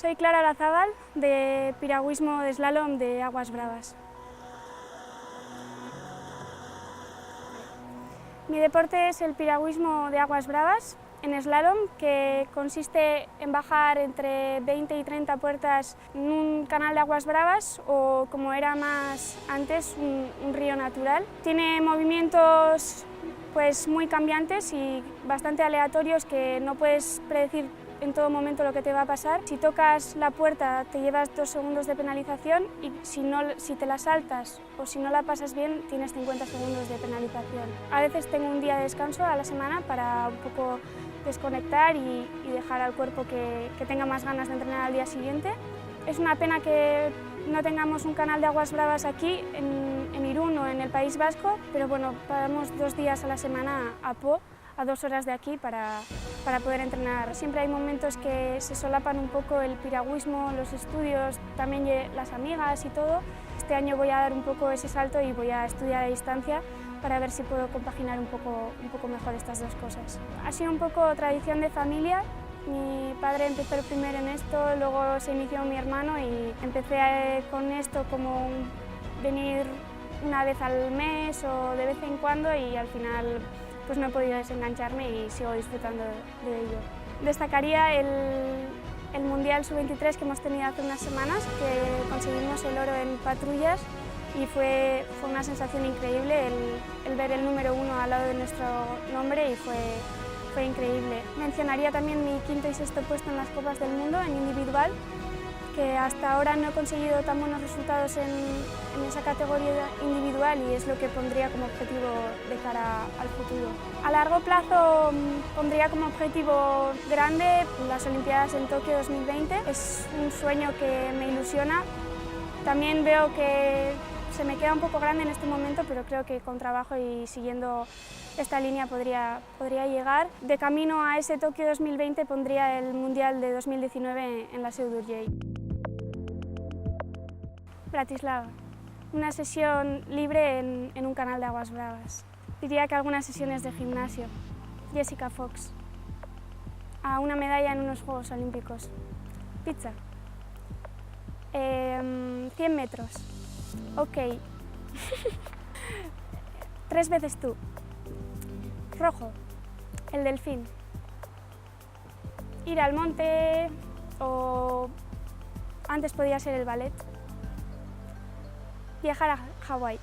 Soy Clara Lazábal, de piragüismo de slalom de Aguas Bravas. Mi deporte es el piragüismo de Aguas Bravas en slalom, que consiste en bajar entre 20 y 30 puertas en un canal de aguas bravas o, como era más antes, un río natural. Tiene movimientos pues muy cambiantes y bastante aleatorios que no puedes predecir en todo momento lo que te va a pasar. Si tocas la puerta te llevas 2 segundos de penalización y si te la saltas o si no la pasas bien tienes 50 segundos de penalización. A veces tengo un día de descanso a la semana para un poco desconectar y dejar al cuerpo que tenga más ganas de entrenar al día siguiente. Es una pena que no tengamos un canal de aguas bravas aquí en Irún o en el País Vasco, pero bueno, vamos 2 días a la semana a Po, a 2 horas de aquí para poder entrenar. Siempre hay momentos que se solapan un poco el piragüismo, los estudios, también las amigas y todo. Este año voy a dar un poco ese salto y voy a estudiar a distancia para ver si puedo compaginar un poco mejor estas 2 cosas. Ha sido un poco tradición de familia. Mi padre empezó primero en esto, luego se inició mi hermano y empecé con esto como venir una vez al mes o de vez en cuando y al final pues no he podido desengancharme y sigo disfrutando de ello. Destacaría el Mundial Sub-23 que hemos tenido hace unas semanas, que conseguimos el oro en patrullas y fue una sensación increíble el ver el número 1 al lado de nuestro nombre y fue increíble. Mencionaría también mi 5º y 6º puesto en las Copas del Mundo en individual, que hasta ahora no he conseguido tan buenos resultados en esa categoría individual y es lo que pondría como objetivo de cara al futuro. A largo plazo pondría como objetivo grande las Olimpiadas en Tokio 2020. Es un sueño que me ilusiona. También veo que se me queda un poco grande en este momento, pero creo que con trabajo y siguiendo esta línea podría llegar. De camino a ese Tokio 2020 pondría el Mundial de 2019 en la Seu d'Urgell. Bratislava. Una sesión libre en un canal de aguas bravas. Diría que algunas sesiones de gimnasio. Jessica Fox. A una medalla en unos Juegos Olímpicos. Pizza. 100 metros. Ok. 3 veces tú. Rojo. El delfín. Ir al monte o antes podía ser el ballet. Viajar a Hawái.